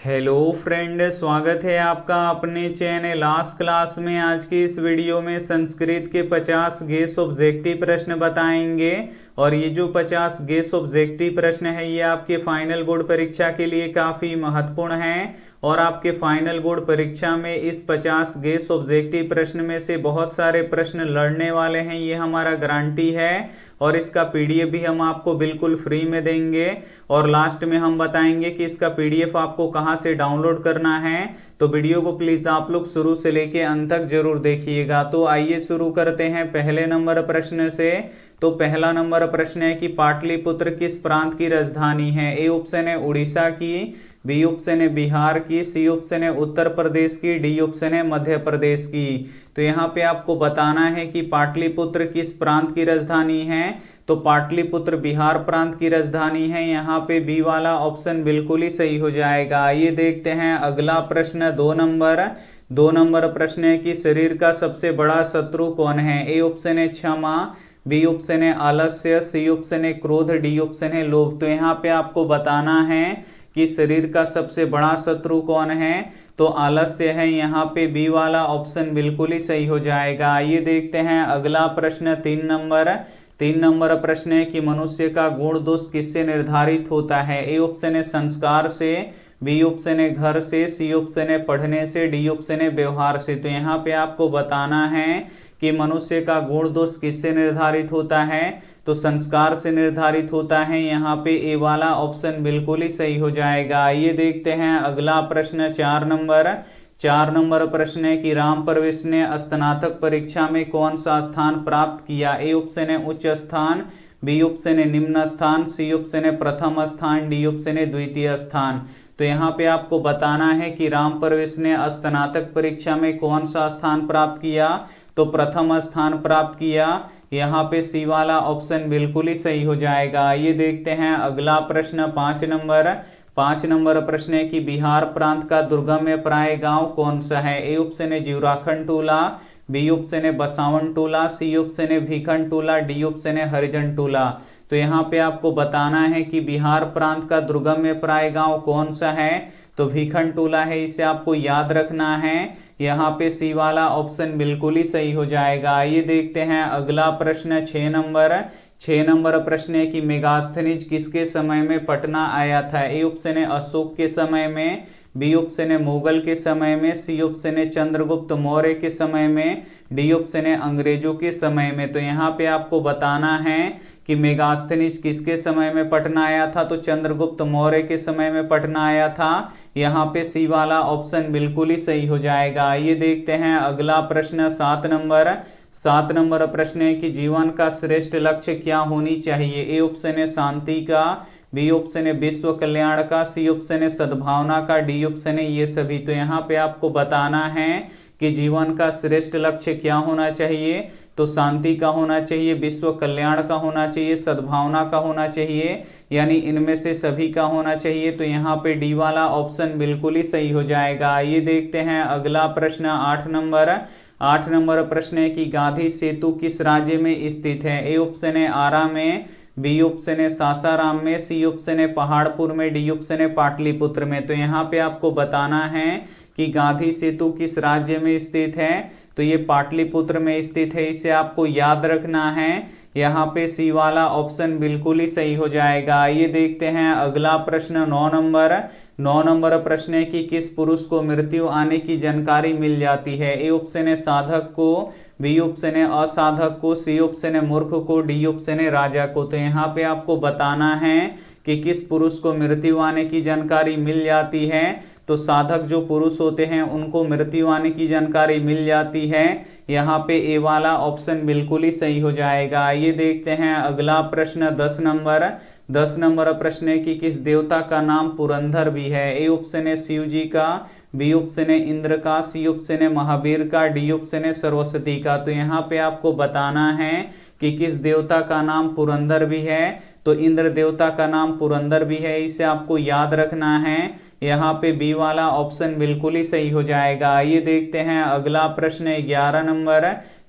Hello friend, स्वागत है आपका अपने चैनल लास्ट क्लास में। आज की इस वीडियो में संस्कृत के 50 गेस ऑब्जेक्टिव प्रश्न बताएंगे। और ये जो 50 गेस ऑब्जेक्टिव प्रश्न है ये आपके फाइनल बोर्ड परीक्षा के लिए काफ़ी महत्वपूर्ण हैं। और आपके फाइनल बोर्ड परीक्षा में इस 50 गेस ऑब्जेक्टिव प्रश्न में से बहुत सारे प्रश्न लड़ने वाले हैं, ये हमारा गारंटी है। और इसका पीडीएफ भी हम आपको बिल्कुल फ्री में देंगे। और लास्ट में हम बताएंगे कि इसका पीडीएफ आपको कहाँ से डाउनलोड करना है। तो वीडियो को प्लीज आप लोग शुरू से लेके अंत तक जरूर देखिएगा। तो आइए शुरू करते हैं पहले नंबर प्रश्न से। तो पहला नंबर प्रश्न है कि पाटलिपुत्र किस प्रांत की राजधानी है। ए ऑप्शन है उड़ीसा की, बी ऑप्शन है बिहार की, सी ऑप्शन है उत्तर प्रदेश की, डी ऑप्शन है मध्य प्रदेश की। तो यहाँ पे आपको बताना है कि पाटलिपुत्र किस प्रांत की राजधानी है। तो पाटलिपुत्र बिहार प्रांत की राजधानी है। यहाँ पे बी वाला ऑप्शन बिल्कुल ही सही हो जाएगा। ये देखते हैं अगला प्रश्न, दो नंबर प्रश्न है कि शरीर का सबसे बड़ा शत्रु कौन है। ए ऑप्शन है क्षमा, बी ऑप्शन है आलस्य, सी ऑप्शन है क्रोध, डी ऑप्शन है लोभ। तो यहाँ पे आपको बताना है कि शरीर का सबसे बड़ा शत्रु कौन है। तो आलस्य है। यहाँ पे बी वाला ऑप्शन बिल्कुल ही सही हो जाएगा। ये देखते हैं अगला प्रश्न, तीन नंबर प्रश्न है कि मनुष्य का गुण दोष किससे निर्धारित होता है। ए ऑप्शन है संस्कार से, बी ऑप्शन है घर से, सी ऑप्शन है पढ़ने से, डी ऑप्शन है व्यवहार से। तो यहाँ पे आपको बताना है कि मनुष्य का गुण दोष किससे निर्धारित होता है। तो संस्कार से निर्धारित होता है। यहाँ पे ए वाला ऑप्शन बिल्कुल ही सही हो जाएगा। ये देखते हैं अगला प्रश्न, चार नंबर प्रश्न है कि राम परवेश ने स्नातक परीक्षा में कौन सा स्थान प्राप्त किया। ए ऑप्शन है उच्च स्थान, बी ऑप्शन है निम्न स्थान, सी ऑप्शन है प्रथम स्थान, डी ऑप्शन है द्वितीय स्थान। तो यहाँ पे आपको बताना है कि राम परवेश ने स्नातक परीक्षा में कौन सा स्थान प्राप्त किया। तो प्रथम स्थान प्राप्त किया। यहाँ पे सी वाला ऑप्शन बिल्कुल ही सही हो जाएगा। ये देखते हैं अगला प्रश्न, पांच नंबर प्रश्न है कि बिहार प्रांत का दुर्गम में प्राय गांव कौन सा है। ए ऑप्शन है जीवराखंड टोला, बी ऑप्शन है बसावन टोला, सी ऑप्शन है भीखन टोला, डी ऑप्शन है हरिजन टोला। तो यहाँ पे आपको बताना है कि बिहार प्रांत का दुर्गम में प्राय गांव कौन सा है। तो भीखन टोला है, इसे आपको याद रखना है। यहाँ पे सी वाला ऑप्शन बिल्कुल ही सही हो जाएगा। ये देखते हैं अगला प्रश्न, छह नंबर प्रश्न है कि मेगास्थनीज किसके समय में पटना आया था। ए ऑप्शन है अशोक के समय में, बी ऑप्शन है मुगल के समय में, सी ऑप्शन है चंद्रगुप्त मौर्य के समय में, डी ऑप्शन है अंग्रेजों के समय में। तो यहाँ पे आपको बताना है कि मेगास्थनीज किसके समय में पटना आया था। तो चंद्रगुप्त मौर्य के समय में पटना आया था। यहाँ पे सी वाला ऑप्शन बिल्कुल ही सही हो जाएगा। ये देखते हैं अगला प्रश्न, सात नंबर प्रश्न है कि जीवन का श्रेष्ठ लक्ष्य क्या होनी चाहिए। ए ऑप्शन है शांति का, बी ऑप्शन है विश्व कल्याण का, सी ऑप्शन है सद्भावना का, डी ऑप्शन है ये सभी। तो यहाँ पे आपको बताना है कि जीवन का श्रेष्ठ लक्ष्य क्या होना चाहिए। तो शांति का होना चाहिए, विश्व कल्याण का होना चाहिए, सद्भावना का होना चाहिए, यानी इनमें से सभी का होना चाहिए। तो यहाँ पे डी वाला ऑप्शन बिल्कुल ही सही हो जाएगा। ये देखते हैं अगला प्रश्न, आठ नंबर प्रश्न है कि गांधी सेतु किस राज्य में स्थित है। ए ऑप्शन है आरा में, बी ऑप्शन है सासाराम में, सी ऑप्शन है पहाड़पुर में, डी ऑप्शन है पाटलिपुत्र में। तो यहाँ पे आपको बताना है कि गांधी सेतु किस राज्य में स्थित है। तो ये पाटलिपुत्र में स्थित है, इसे आपको याद रखना है। यहाँ पे सी वाला ऑप्शन बिल्कुल ही सही हो जाएगा। ये देखते हैं अगला प्रश्न, नौ नंबर प्रश्न है कि किस पुरुष को मृत्यु आने की जानकारी मिल जाती है। ए ऑप्शन है साधक को, बी ऑप्शन है असाधक को, सी ऑप्शन है मूर्ख को, डी ऑप्शन है राजा को। तो यहाँ पे आपको बताना है कि किस पुरुष को मृत्यु आने की जानकारी मिल जाती है। तो साधक जो पुरुष होते हैं उनको मृत्यु आने की जानकारी मिल जाती है। यहाँ पे ए वाला ऑप्शन बिल्कुल ही सही हो जाएगा। ये देखते हैं अगला प्रश्न, 10 नंबर प्रश्न है कि किस देवता का नाम पुरंदर भी है। ए ऑप्शन है शिव जी का, बी ऑप्शन है इंद्र का, सी ऑप्शन है महावीर का, डी ऑप्शन है सरस्वती का। तो यहाँ पे आपको बताना है कि किस देवता का नाम पुरंदर भी है। तो इंद्र देवता का नाम पुरंदर भी है, इसे आपको याद रखना है। यहाँ पे बी वाला ऑप्शन बिल्कुल ही सही हो जाएगा। ये देखते हैं अगला प्रश्न,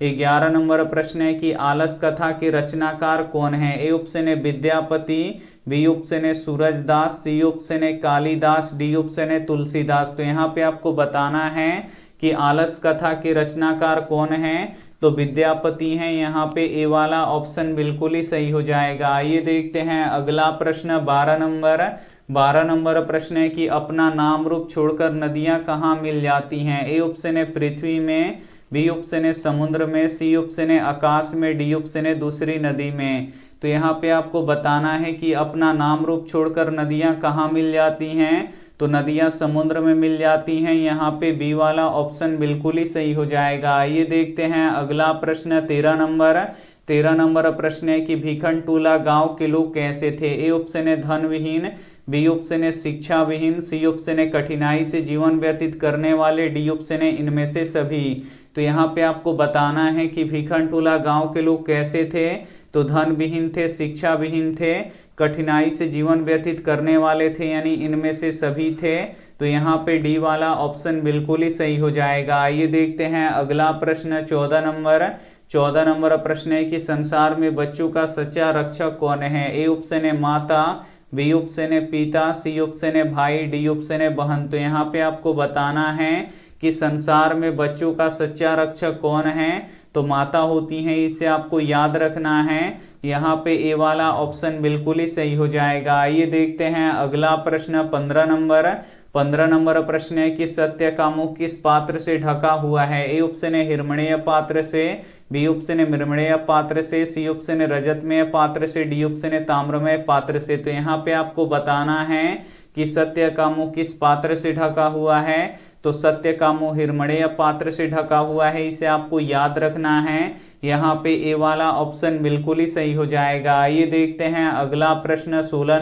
11 नंबर प्रश्न है कि आलस कथा के रचनाकार कौन है। ए ऑप्शन है विद्यापति, बी ऑप्शन है सूरजदास, सी ऑप्शन है कालिदास, डी ऑप्शन है तुलसीदास। तो यहाँ पे आपको बताना है कि आलस कथा के रचनाकार कौन हैं, तो विद्यापति हैं। यहाँ पे ए वाला ऑप्शन बिल्कुल ही सही हो जाएगा। आइए देखते हैं अगला प्रश्न 12 नंबर प्रश्न है कि अपना नाम रूप छोड़कर नदियां कहाँ मिल जाती हैं। ए ऑप्शन है पृथ्वी में, बी ऑप्शन है समुद्र में, सी ऑप्शन है आकाश में, डी ऑप्शन है दूसरी नदी में। तो यहाँ पे आपको बताना है कि अपना नाम रूप छोड़कर नदियां कहाँ मिल जाती हैं, तो नदियां समुद्र में मिल जाती हैं। यहाँ पे बी वाला ऑप्शन बिल्कुल ही सही हो जाएगा। ये देखते हैं अगला प्रश्न 13 नंबर प्रश्न है कि भिखनटोला गांव के लोग कैसे थे। ए ऑप्शन है धन विहीन, बी ऑप्शन है शिक्षा विहीन, सी ऑप्शन है कठिनाई से जीवन व्यतीत करने वाले, डी ऑप्शन है इनमें से सभी। तो यहाँ पे आपको बताना है कि भिखनटोला गांव के लोग कैसे थे, तो धन विहीन थे, शिक्षा विहीन थे, कठिनाई से जीवन व्यतीत करने वाले थे, यानी इनमें से सभी थे। तो यहाँ पे डी वाला ऑप्शन बिल्कुल ही सही हो जाएगा। आइए देखते हैं अगला प्रश्न 14 नंबर प्रश्न है कि संसार में बच्चों का सच्चा रक्षक कौन है। ए ऑप्शन है माता, बी ऑप्शन है पिता, सी ऑप्शन है भाई, डी ऑप्शन है बहन। तो यहाँ पे आपको बताना है कि संसार में बच्चों का सच्चा रक्षक कौन है, तो माता होती हैं, इसे आपको याद रखना है। यहाँ पे ए वाला ऑप्शन बिल्कुल ही सही हो जाएगा। आइए देखते हैं अगला प्रश्न 15 नंबर प्रश्न है कि सत्यकामो किस पात्र से ढका हुआ है। ए ऑप्शन है हिरण्मय पात्र से, बी ऑप्शन है मृण्मय पात्र से, सी ऑप्शन है रजतमय पात्र से, डी ऑप्शन है ताम्रमय पात्र से। तो यहाँ पे आपको बताना है कि सत्यकामो किस पात्र से ढका हुआ है, तो सत्यकामो हिरण्मय पात्र से ढका हुआ है, इसे आपको याद रखना है। यहाँ पे ए वाला ऑप्शन बिल्कुल ही सही हो जाएगा। आइए देखते हैं अगला प्रश्न 16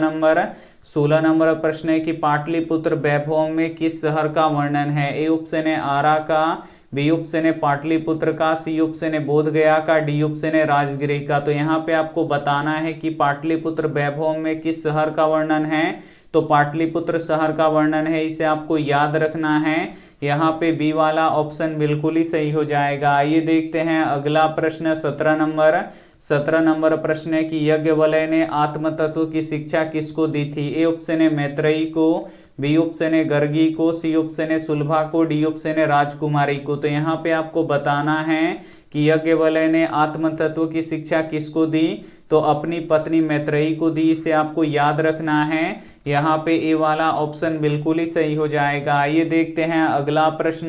नंबर प्रश्न है कि पाटलिपुत्र वैभव में किस शहर का वर्णन है। ए ऑप्शन है आरा का, बी ऑप्शन है पाटलिपुत्र का, सी ऑप्शन है बोधगया का, डी ऑप्शन है राजगिरी का। तो यहाँ पे आपको बताना है कि पाटलिपुत्र वैभव में किस शहर का वर्णन है, तो पाटलिपुत्र शहर का वर्णन है, इसे आपको याद रखना है। यहाँ पे बी वाला ऑप्शन बिल्कुल ही सही हो जाएगा। आइए देखते हैं अगला प्रश्न 17 नंबर प्रश्न है कि यज्ञवल्क्य ने आत्म तत्व की शिक्षा किसको दी थी। ए ऑप्शन है मैत्रेयी को, बी ऑप्शन है गर्गी को, सी ऑप्शन है सुलभा को, डी ऑप्शन है राजकुमारी को। तो यहाँ पे आपको बताना है कि यज्ञवल्क्य ने आत्म तत्व की शिक्षा किसको दी, तो अपनी पत्नी मैत्रेयी को दी, इसे आपको याद रखना है। यहाँ पे ए वाला ऑप्शन बिल्कुल ही सही हो जाएगा। आइए देखते हैं अगला प्रश्न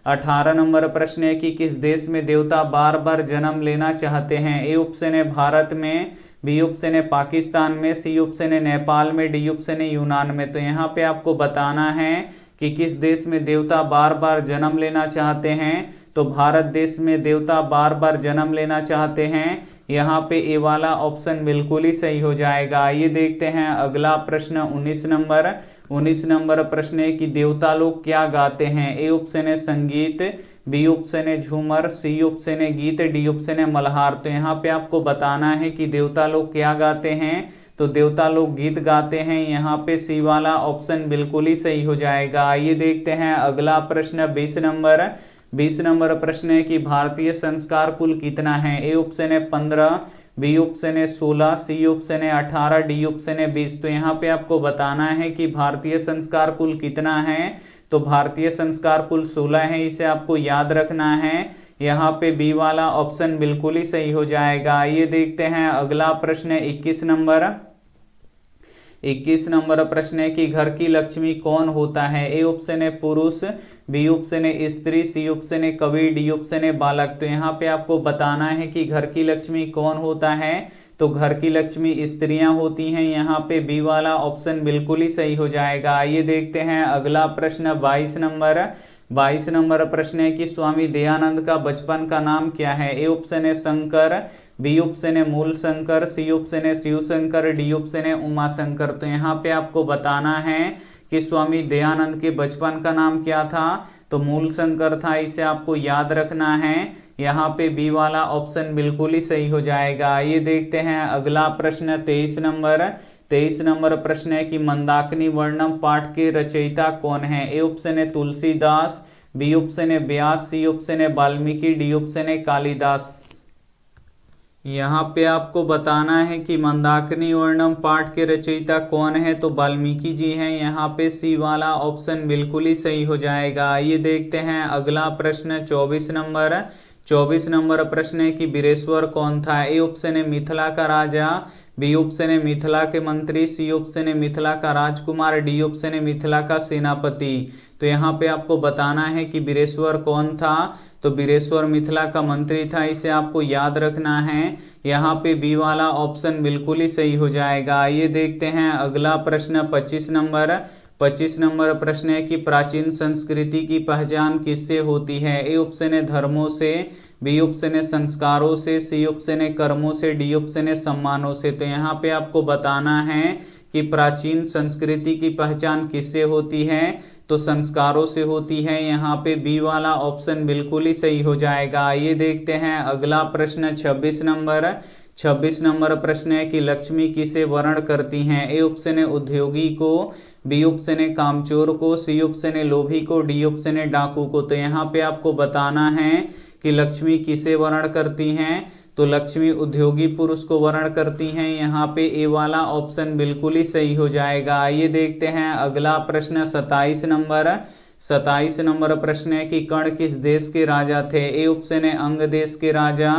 18 नंबर प्रश्न है कि किस देश में देवता बार बार जन्म लेना चाहते हैं। ए ऑप्शन है भारत में, बी ऑप्शन है पाकिस्तान में, सी ऑप्शन है नेपाल में, डी ऑप्शन है यूनान में। तो यहाँ पे आपको बताना है कि किस देश में देवता बार बार जन्म लेना चाहते हैं, तो भारत देश में देवता बार बार जन्म लेना चाहते हैं। यहाँ पे ए वाला ऑप्शन बिल्कुल ही सही हो जाएगा। आइए देखते हैं अगला प्रश्न 19 नंबर प्रश्न है कि देवता लोग क्या गाते हैं। ए ऑप्शन है संगीत, बी ऑप्शन है झूमर, सी ऑप्शन है गीत, डी ऑप्शन है मल्हार। तो यहाँ पे आपको बताना है कि देवता लोग क्या गाते हैं, तो देवता लोग गीत गाते हैं। यहाँ पे सी वाला ऑप्शन बिल्कुल ही सही हो जाएगा। आइए देखते हैं अगला प्रश्न 20 नंबर प्रश्न है कि भारतीय संस्कार कुल कितना है। ए ऑप्शन है 15, बी ऑप्शन है 16, सी ऑप्शन है 18, डी ऑप्शन है 20। तो यहाँ पे आपको बताना है कि भारतीय संस्कार कुल कितना है, तो भारतीय संस्कार कुल 16 है, इसे आपको याद रखना है। यहाँ पे बी वाला ऑप्शन बिल्कुल ही सही हो जाएगा। ये देखते हैं अगला प्रश्न है 21 नंबर प्रश्न है कि घर की लक्ष्मी कौन होता है। ए ऑप्शन है पुरुष, बी ऑप्शन है स्त्री, सी ऑप्शन है कवि, डी ऑप्शन है बालक। तो यहाँ पे आपको बताना है कि घर की लक्ष्मी कौन होता है, तो घर की लक्ष्मी स्त्रियां होती हैं। यहाँ पे बी वाला ऑप्शन बिल्कुल ही सही हो जाएगा। आइए देखते हैं अगला प्रश्न 22 नंबर प्रश्न है कि स्वामी दयानंद का बचपन का नाम क्या है। ए ऑप्शन है शंकर, बी ऑप्शन है मूल शंकर, सी ऑप्शन है शिव शंकर, डी ऑप्शन है उमा शंकर। तो यहाँ पे आपको बताना है कि स्वामी दयानंद के बचपन का नाम क्या था, तो मूल शंकर था, इसे आपको याद रखना है। यहाँ पे बी वाला ऑप्शन बिल्कुल ही सही हो जाएगा। ये देखते हैं अगला प्रश्न 23 नंबर प्रश्न है कि मंदाकिनी वर्णम पाठ के रचयिता कौन है। ए ऑप्शन है तुलसीदास, बी ऑप्शन है व्यास, सी ऑप्शन है वाल्मीकि, डी ऑप्शन है कालिदास। यहाँ पे आपको बताना है कि मंदाकिनी वर्णम पाठ के रचयिता कौन है, तो वाल्मीकि जी हैं। यहाँ पे सी वाला ऑप्शन बिल्कुल ही सही हो जाएगा। आइए देखते हैं अगला प्रश्न 24 नंबर प्रश्न है कि वीरेश्वर कौन था। ए ऑप्शन है मिथिला का राजा, बी ऑप्शन है मिथिला के मंत्री, सी ऑप्शन है मिथिला का राजकुमार, डी ऑप्शन है मिथिला का सेनापति। तो यहाँ पे आपको बताना है कि वीरेश्वर कौन था। तो वीरेश्वर मिथिला का मंत्री था, इसे आपको याद रखना है। यहाँ पे बी वाला ऑप्शन बिल्कुल ही सही हो जाएगा। ये देखते हैं अगला प्रश्न 25 नंबर प्रश्न है कि प्राचीन संस्कृति की पहचान किससे होती है। ए ऑप्शन है धर्मों से, बी ऑप्शन है संस्कारों से, सी ऑप्शन है कर्मों से, डी ऑप्शन है सम्मानों से। तो यहाँ पे आपको बताना है कि प्राचीन संस्कृति की पहचान किससे होती है, तो संस्कारों से होती है। यहाँ पे बी वाला ऑप्शन बिल्कुल ही सही हो जाएगा। ये देखते हैं अगला प्रश्न 26 नंबर प्रश्न है कि लक्ष्मी किसे वर्ण करती हैं। ए ऑप्शन है उद्योगी को, बी ऑप्शन है कामचोर को, सी ऑप्शन है लोभी को, डी ऑप्शन है डाकू को। तो यहाँ पे आपको बताना है कि लक्ष्मी किसे वर्ण करती हैं, तो लक्ष्मी उद्योगी पुरुष को वर्ण करती हैं। यहाँ पे ए वाला ऑप्शन बिल्कुल ही सही हो जाएगा। आइए देखते हैं अगला प्रश्न 27 नंबर प्रश्न है कि कर्ण किस देश के राजा थे। ए ऑप्शन है अंग देश के राजा,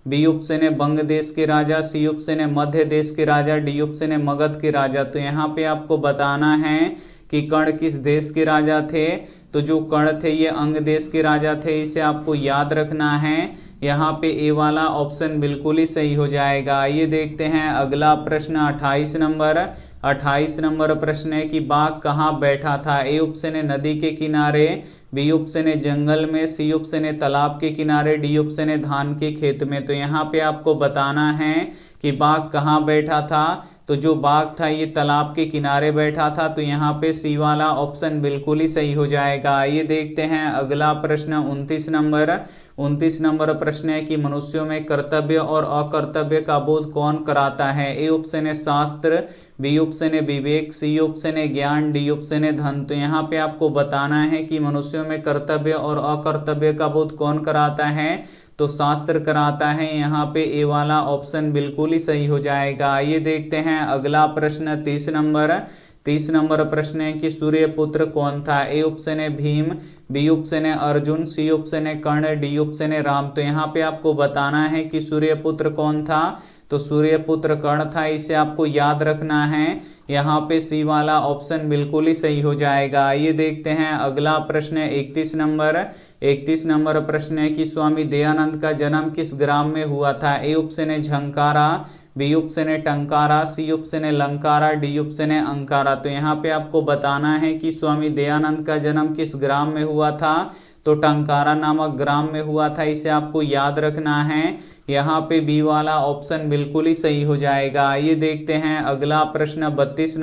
बी ऑप्शन है बंग देश के राजा, सी ऑप्शन है मध्य देश के राजा, डी ऑप्शन है मगध के राजा। तो यहाँ पे आपको बताना है कि कर्ण किस देश के राजा थे। तो जो कर्ण थे ये अंग देश के राजा थे, इसे आपको याद रखना है। यहाँ पे ए वाला ऑप्शन बिल्कुल ही सही हो जाएगा। ये देखते हैं अगला प्रश्न 28 नंबर प्रश्न है कि बाघ कहाँ बैठा था। ए ऑप्शन है नदी के किनारे, बी ऑप्शन है जंगल में, सी ऑप्शन है तालाब के किनारे, डी ऑप्शन है धान के खेत में। तो यहाँ पे आपको बताना है कि बाघ कहाँ बैठा था। तो जो बाघ था ये तालाब के किनारे बैठा था। तो यहाँ पे सी वाला ऑप्शन बिल्कुल ही सही हो जाएगा। ये देखते हैं अगला प्रश्न 29 नंबर प्रश्न है कि मनुष्यों में कर्तव्य और अकर्तव्य का बोध कौन कराता है। ए ऑप्शन है शास्त्र, बी ऑप्शन है विवेक, सी ऑप्शन है ज्ञान, डी ऑप्शन है धन। तो यहाँ पे आपको बताना है कि मनुष्यों में कर्तव्य और अकर्तव्य का बोध कौन कराता है, तो शास्त्र कराता है। यहाँ पे ए वाला ऑप्शन बिल्कुल ही सही हो जाएगा। ये देखते हैं अगला प्रश्न 30 नंबर प्रश्न है कि सूर्यपुत्र कौन था। ए ऑप्शन है भीम, बी ऑप्शन है अर्जुन, सी ऑप्शन है कर्ण, डी ऑप्शन है राम। तो यहाँ पे आपको बताना है कि सूर्यपुत्र कौन था, तो सूर्यपुत्र कर्ण था, इसे आपको याद रखना है। यहाँ पे सी वाला ऑप्शन बिल्कुल ही सही हो जाएगा। ये देखते हैं अगला प्रश्न 31 नंबर प्रश्न है कि स्वामी दयानंद का जन्म किस ग्राम में हुआ था। ए ऑप्शन है झंकारा, बी ऑप्शन है टंकारा, सी ऑप्शन है लंकारा, डी ऑप्शन है अंकारा। तो यहाँ पे आपको बताना है कि स्वामी दयानंद का जन्म किस ग्राम में हुआ था, तो टंकारा नामक ग्राम में हुआ था, इसे आपको याद रखना है। यहाँ पे बी वाला ऑप्शन बिल्कुल ही सही हो जाएगा। ये देखते हैं अगला प्रश्न 32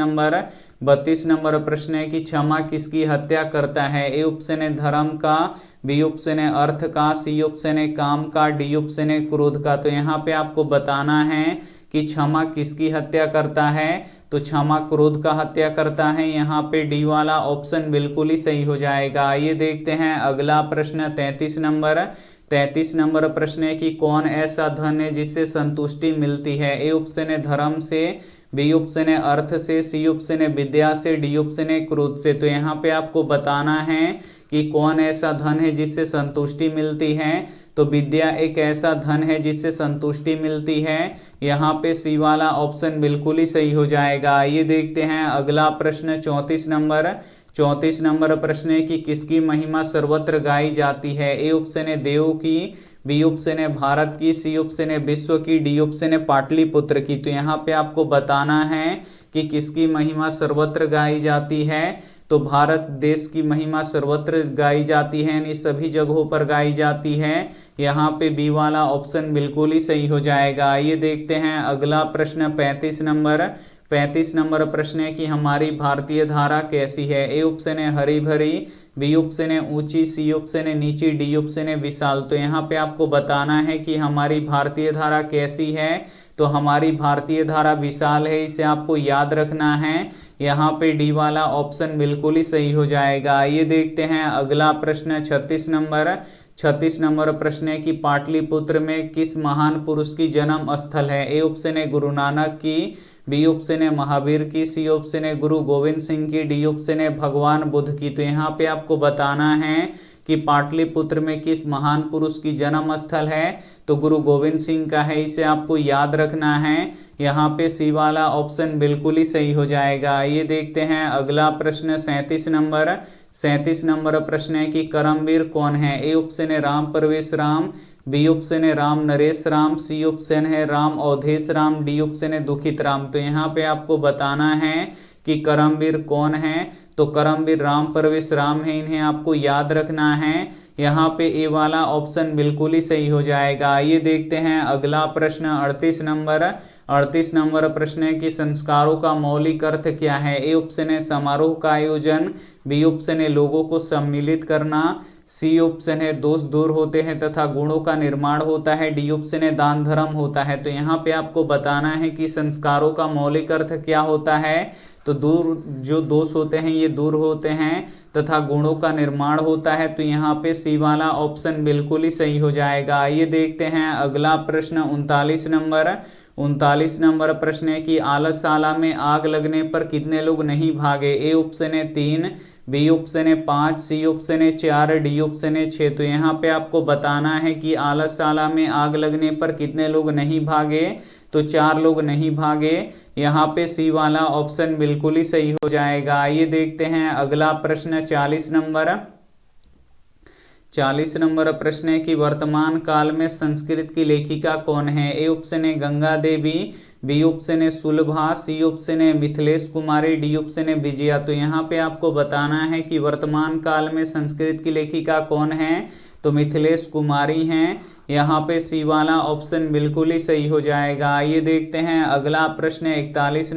नंबर प्रश्न है कि क्षमा किसकी हत्या करता है। ए ऑप्शन है धर्म का, बी ऑप्शन है अर्थ का, सी ऑप्शन है काम का, डी ऑप्शन है क्रोध का। तो यहाँ पे आपको बताना है कि क्षमा किसकी हत्या करता है, तो क्षमा क्रोध का हत्या करता है। यहाँ पे डी वाला ऑप्शन बिल्कुल ही सही हो जाएगा। ये देखते हैं अगला प्रश्न 33 नंबर प्रश्न है कि कौन ऐसा धन है जिससे संतुष्टि मिलती है। ए ऑप्शन है धर्म से, बी ऑप्शन है अर्थ से, सी ऑप्शन है विद्या से, डी ऑप्शन है क्रोध से। तो यहाँ पे आपको बताना है कि कौन ऐसा धन है जिससे संतुष्टि मिलती है, तो विद्या एक ऐसा धन है जिससे संतुष्टि मिलती है। यहाँ पे सी वाला ऑप्शन बिल्कुल ही सही हो जाएगा। ये देखते हैं अगला प्रश्न 34 नंबर प्रश्न है कि किसकी महिमा सर्वत्र गाई जाती है। ए ऑप्शन है देव की, बी ऑप्शन है भारत की, सी ऑप्शन है विश्व की, डी ऑप्शन है पाटलिपुत्र की। तो यहाँ पे आपको बताना है कि किसकी महिमा सर्वत्र गाई जाती है, तो भारत देश की महिमा सर्वत्र गाई जाती है, यानी सभी जगहों पर गाई जाती है। यहाँ पे बी वाला ऑप्शन बिल्कुल ही सही हो जाएगा। ये देखते हैं अगला प्रश्न 35 नंबर प्रश्न है कि हमारी भारतीय धारा कैसी है। ए ऑप्शन है हरी भरी, बी ऑप्शन है ऊंची, सी ऑप्शन है नीची, डी ऑप्शन है विशाल। तो यहाँ पे आपको बताना है कि हमारी भारतीय धारा कैसी है, तो हमारी भारतीय धारा विशाल है, इसे आपको याद रखना है। यहाँ पे डी वाला ऑप्शन बिल्कुल ही सही हो जाएगा। ये देखते हैं अगला प्रश्न 36 नंबर प्रश्न है कि पाटलिपुत्र में किस महान पुरुष की जन्म स्थल है। ए ऑप्शन है गुरु नानक की, बी ऑप्शन है महावीर की, सी ऑप्शन है गुरु गोविंद सिंह की, डी ऑप्शन है भगवान बुद्ध की। तो यहाँ पे आपको बताना है कि पाटलिपुत्र में किस महान पुरुष की जन्म स्थल है, तो गुरु गोविंद सिंह का है, इसे आपको याद रखना है। यहाँ पे सी वाला ऑप्शन बिल्कुल ही सही हो जाएगा। ये देखते हैं अगला प्रश्न 37 नंबर प्रश्न है कि करमवीर कौन है। ए ऑप्शन है राम प्रवेश राम, बी ऑप्शन है राम नरेश राम, सी ऑप्शन है राम अवधेश राम, डी ऑप्शन है दुखित राम। तो यहाँ पे आपको बताना है कि करमवीर कौन है, तो करमवीर राम प्रवेश राम है, इन्हें आपको याद रखना है। यहाँ पे ए वाला ऑप्शन बिल्कुल ही सही हो जाएगा। ये देखते हैं अगला प्रश्न 38 नंबर प्रश्न है कि संस्कारों का मौलिक अर्थ क्या है। ए ऑप्शन है समारोह का आयोजन, बी ऑप्शन है लोगों को सम्मिलित करना, सी ऑप्शन है दोष दूर होते हैं तथा गुणों का निर्माण होता है, डी ऑप्शन है दान धर्म होता है। तो यहाँ पे आपको बताना है कि संस्कारों का मौलिक अर्थ क्या होता है, तो दूर जो दोष होते हैं ये दूर होते हैं तथा गुणों का निर्माण होता है। तो यहाँ पे सी वाला ऑप्शन बिल्कुल ही सही हो जाएगा। ये देखते हैं अगला प्रश्न 39 नंबर प्रश्न है कि आलसशाला में आग लगने पर कितने लोग नहीं भागे। ए ऑप्शन है 3, बी ऑप्शन है 5, सी ऑप्शन है 4, डी ऑप्शन है 6। तो यहाँ पे आपको बताना है कि आलसशाला में आग लगने पर कितने लोग नहीं भागे, तो 4 लोग नहीं भागे। यहाँ पे सी वाला ऑप्शन बिल्कुल ही सही हो जाएगा। ये देखते हैं अगला प्रश्न 40 नंबर प्रश्न है कि वर्तमान काल में संस्कृत की लेखिका कौन है। ए ऑप्शन है गंगा देवी, बी ऑप्शन है सुलभा, सी ऑप्शन है मिथिलेश कुमारी, डी ऑप्शन है विजया। तो यहाँ पे आपको बताना है कि वर्तमान काल में संस्कृत की लेखिका कौन है, तो मिथिलेश कुमारी हैं। यहाँ पे सी वाला ऑप्शन बिल्कुल ही सही हो जाएगा। ये देखते हैं अगला प्रश्न 41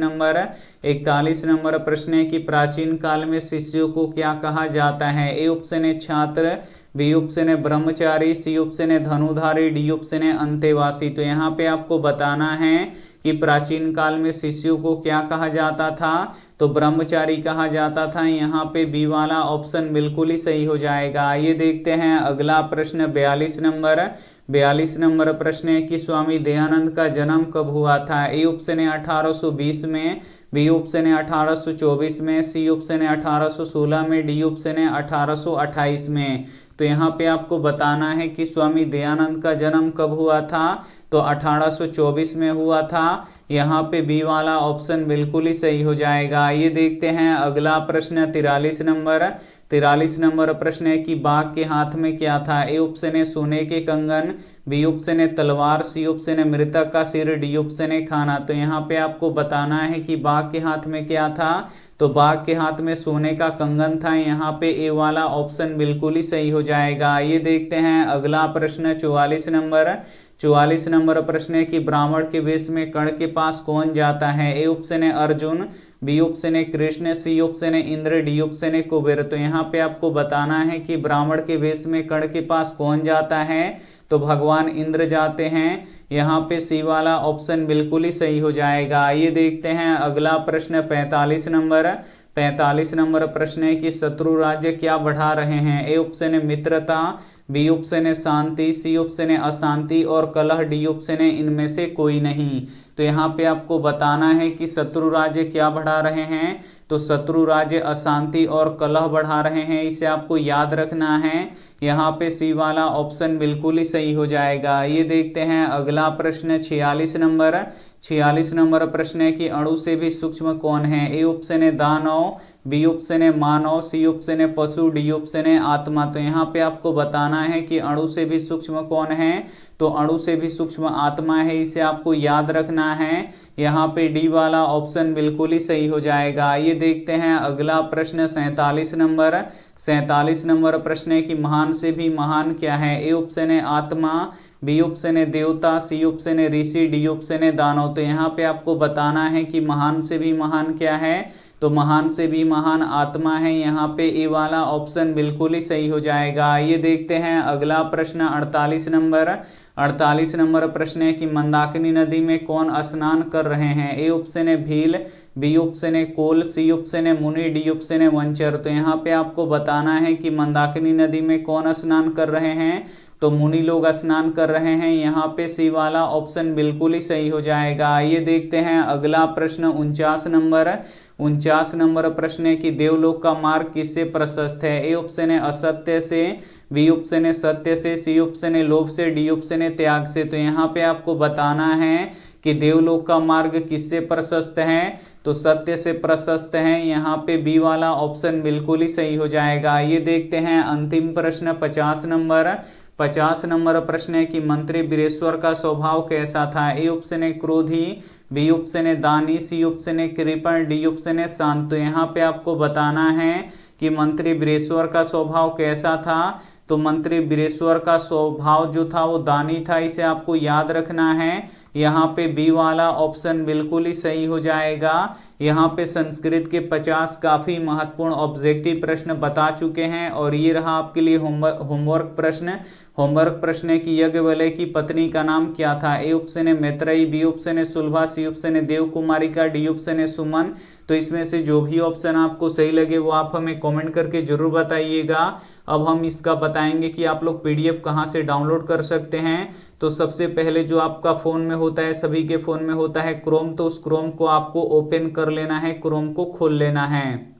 नंबर प्रश्न है कि प्राचीन काल में शिष्यों को क्या कहा जाता है। ए ऑप्शन है छात्र, बी ऑप्शन है ब्रह्मचारी, सी ऑप्शन है धनुधारी, डी ऑप्शन है अंतेवासी। तो यहाँ पे आपको बताना है कि प्राचीन काल में शिष्यों को क्या कहा जाता था, तो ब्रह्मचारी कहा जाता था। यहाँ पे बी वाला ऑप्शन बिल्कुल ही सही हो जाएगा। ये देखते हैं अगला प्रश्न 42 नंबर प्रश्न है कि स्वामी दयानंद का जन्म कब हुआ था। ए ऑप्शन है 1820 में, बी ऑप्शन है 1824 में, सी ऑप्शन है 1816 में, डी ऑप्शन है 1828 में। तो यहाँ पे आपको बताना है कि स्वामी दयानंद का जन्म कब हुआ था, तो 1824 में हुआ था। यहाँ पे बी वाला ऑप्शन बिल्कुल ही सही हो जाएगा। ये देखते हैं अगला प्रश्न 43 नंबर प्रश्न है कि बाघ के हाथ में क्या था। ए ऑप्शन है सोने के कंगन, बी ऑप्शन है तलवार, सी ऑप्शन है मृतक का सिर, डी ऑप्शन है खाना। तो यहाँ पे आपको बताना है कि बाघ के हाथ में क्या था, तो बाघ के हाथ में सोने का कंगन था। यहाँ पे ए वाला ऑप्शन बिल्कुल ही सही हो जाएगा। ये देखते हैं अगला प्रश्न 44 नंबर प्रश्न है कि ब्राह्मण के वेश में कर्ण के पास कौन जाता है। ए ऑप्शन है अर्जुन, बी ऑप्शन है कृष्ण, सी ऑप्शन है इंद्र, डी ऑप्शन है कुबेर। तो यहाँ पे आपको बताना है कि ब्राह्मण के वेश में कर्ण के पास कौन जाता है, तो भगवान इंद्र जाते हैं। यहाँ पे सी वाला ऑप्शन बिल्कुल ही सही हो जाएगा। ये देखते हैं अगला प्रश्न 45 नंबर प्रश्न है कि शत्रु राज्य क्या बढ़ा रहे हैं। ए ऑप्शन है मित्रता, बी ऑप्शन है शांति, सी ऑप्शन है अशांति और कलह, डी ऑप्शन है इनमें से कोई नहीं। तो यहाँ पे आपको बताना है कि शत्रु राज्य क्या बढ़ा रहे हैं, तो शत्रु राज्य अशांति और कलह बढ़ा रहे हैं, इसे आपको याद रखना है। यहाँ पे सी वाला ऑप्शन बिल्कुल ही सही हो जाएगा। ये देखते हैं अगला प्रश्न 46 नंबर प्रश्न है कि अणु से भी सूक्ष्म कौन है। ए ऑप्शन है दानव, बी ऑप्शन है मानव, सी ऑप्शन है पशु, डी ऑप्शन है आत्मा। तो यहाँ पे आपको बताना है कि अणु से भी सूक्ष्म कौन है, तो अणु से भी सूक्ष्म आत्मा है, इसे आपको याद रखना है। यहाँ पे डी वाला ऑप्शन बिल्कुल ही सही हो जाएगा। ये देखते हैं अगला प्रश्न 47 नंबर प्रश्न है कि महान से भी महान क्या है। ए ऑप्शन है आत्मा, बी ऑप्शन है देवता, सी ऑप्शन है ऋषि, डी ऑप्शन है दानव। तो यहाँ पे आपको बताना है कि महान से भी महान क्या है, तो महान से भी महान आत्मा है। यहाँ पे ए वाला ऑप्शन बिल्कुल ही सही हो जाएगा। ये देखते हैं अगला प्रश्न 48 48 नंबर प्रश्न है कि मंदाकिनी नदी में कौन स्नान कर रहे हैं। ए ऑप्शन है भील, बी ऑप्शन है कोल, सी ऑप्शन है मुनि, डी ऑप्शन है वंचर। तो यहाँ पे आपको बताना है कि मंदाकिनी नदी में कौन स्नान कर रहे हैं, तो मुनि लोग स्नान कर रहे हैं। यहाँ पे सी वाला ऑप्शन बिल्कुल ही सही हो जाएगा। आइए देखते हैं अगला प्रश्न 49 नंबर प्रश्न है कि देवलोक का मार्ग किससे प्रशस्त है। ए ऑप्शन है असत्य से, बी ऑप्शन है सत्य से, सी ऑप्शन है लोभ से, डी ऑप्शन है त्याग से। तो यहाँ पे आपको बताना है कि देवलोक का मार्ग किससे प्रशस्त है, तो सत्य से प्रशस्त है। यहाँ पे बी वाला ऑप्शन बिल्कुल ही सही हो जाएगा। ये देखते हैं अंतिम प्रश्न 50 नंबर प्रश्न है कि मंत्री वीरेश्वर का स्वभाव कैसा था। ए ऑप्शन है क्रोधी, बी ऑप्शन है दानी, सी ऑप्शन है कृपण, डी ऑप्शन है शांत। तो यहाँ पे आपको बताना है कि मंत्री वीरेश्वर का स्वभाव कैसा था। तो मंत्री वीरेश्वर का स्वभाव जो था वो दानी था, इसे आपको याद रखना है। यहाँ पे बी वाला ऑप्शन बिल्कुल ही सही हो जाएगा। यहाँ पे संस्कृत के 50 काफी महत्वपूर्ण ऑब्जेक्टिव प्रश्न बता चुके हैं और ये रहा आपके लिए होमवर्क प्रश्न है कि यज्ञवल्क्य की पत्नी का नाम क्या था। ए ऑप्शन है मैत्रेयी, बी ऑप्शन है सुलभा, सी ऑप्शन है देवकुमारिका, डी ऑप्शन है सुमन। तो इसमें से जो भी ऑप्शन आपको सही लगे वो आप हमें कमेंट करके जरूर बताइएगा। अब हम इसका बताएंगे कि आप लोग पीडीएफ कहाँ से डाउनलोड कर सकते हैं। तो सबसे पहले जो आपका फ़ोन में होता है, सभी के फ़ोन में होता है क्रोम, तो उस क्रोम को आपको ओपन कर लेना है, क्रोम को खोल लेना है।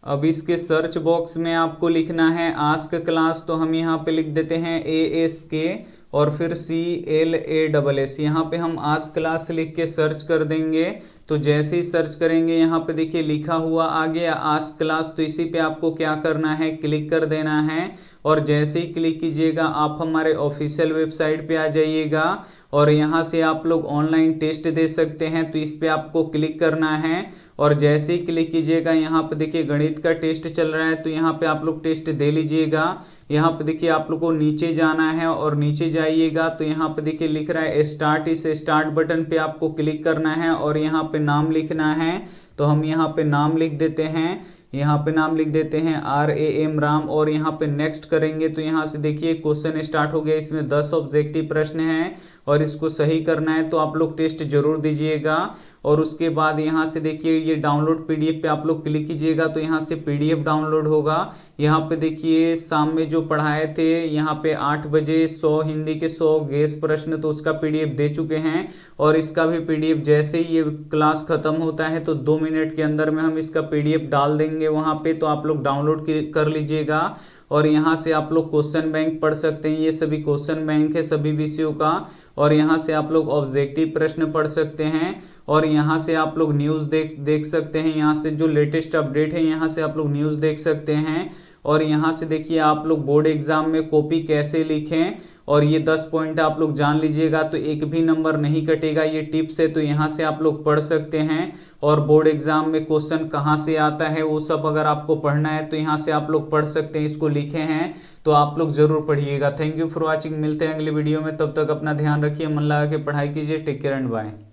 अब इसके सर्च बॉक्स में आपको लिखना है आस्क क्लास, तो हम यहाँ पे लिख देते हैं ASK और फिर CLASS। यहाँ पे हम आस्क क्लास लिख के सर्च कर देंगे। तो जैसे ही सर्च करेंगे यहाँ पे देखिए लिखा हुआ आ गया आस्क क्लास। तो इसी पे आपको क्या करना है, क्लिक कर देना है। और जैसे ही क्लिक कीजिएगा आप हमारे ऑफिशियल वेबसाइट पे आ जाइएगा और यहाँ से आप लोग ऑनलाइन टेस्ट दे सकते हैं। तो इस पे आपको क्लिक करना है और जैसे ही क्लिक कीजिएगा यहाँ पे देखिए गणित का टेस्ट चल रहा है, तो यहाँ पे आप लोग टेस्ट दे लीजिएगा। यहाँ पे देखिए आप लोग को नीचे जाना है और नीचे जाइएगा तो यहाँ पे देखिए लिख रहा है स्टार्ट। इस स्टार्ट बटन पे आपको क्लिक करना है और यहाँ पे नाम लिखना है। तो हम यहाँ पे नाम लिख देते हैं, यहाँ पे नाम लिख देते हैं RAM राम और यहाँ पे नेक्स्ट करेंगे। तो यहाँ से देखिए क्वेश्चन स्टार्ट हो गया। इसमें 10 ऑब्जेक्टिव प्रश्न हैं और इसको सही करना है। तो आप लोग टेस्ट जरूर दीजिएगा। और उसके बाद यहाँ से देखिए ये डाउनलोड PDF पे आप लोग क्लिक कीजिएगा तो यहाँ से PDF डाउनलोड होगा। यहाँ पे देखिए शाम में जो पढ़ाए थे यहाँ पे 8 बजे 100 हिंदी के 100 गेस प्रश्न, तो उसका PDF दे चुके हैं। और इसका भी PDF जैसे ही ये क्लास खत्म होता है तो 2 मिनट के अंदर में हम इसका PDF डाल देंगे वहाँ पे। तो आप लोग डाउनलोड कर लीजिएगा और यहाँ से आप लोग क्वेश्चन बैंक पढ़ सकते हैं। ये सभी क्वेश्चन बैंक है सभी विषयों का। और यहाँ से आप लोग ऑब्जेक्टिव प्रश्न पढ़ सकते हैं और यहाँ से आप लोग न्यूज़ देख सकते हैं। यहाँ से जो लेटेस्ट अपडेट है यहाँ से आप लोग न्यूज़ देख सकते हैं। और यहाँ से देखिए आप लोग बोर्ड एग्जाम में कॉपी कैसे लिखें और ये 10 पॉइंट आप लोग जान लीजिएगा तो एक भी नंबर नहीं कटेगा। ये टिप्स है तो यहाँ से आप लोग पढ़ सकते हैं। और बोर्ड एग्जाम में क्वेश्चन कहाँ से आता है वो सब अगर आपको पढ़ना है तो यहाँ से आप लोग पढ़ सकते हैं। इसको लिखे हैं तो आप लोग जरूर पढ़िएगा। Thank you for watching. मिलते हैं अगली वीडियो में, तब तक अपना ध्यान रखिए, मन लगा के पढ़ाई कीजिए। Take care and bye.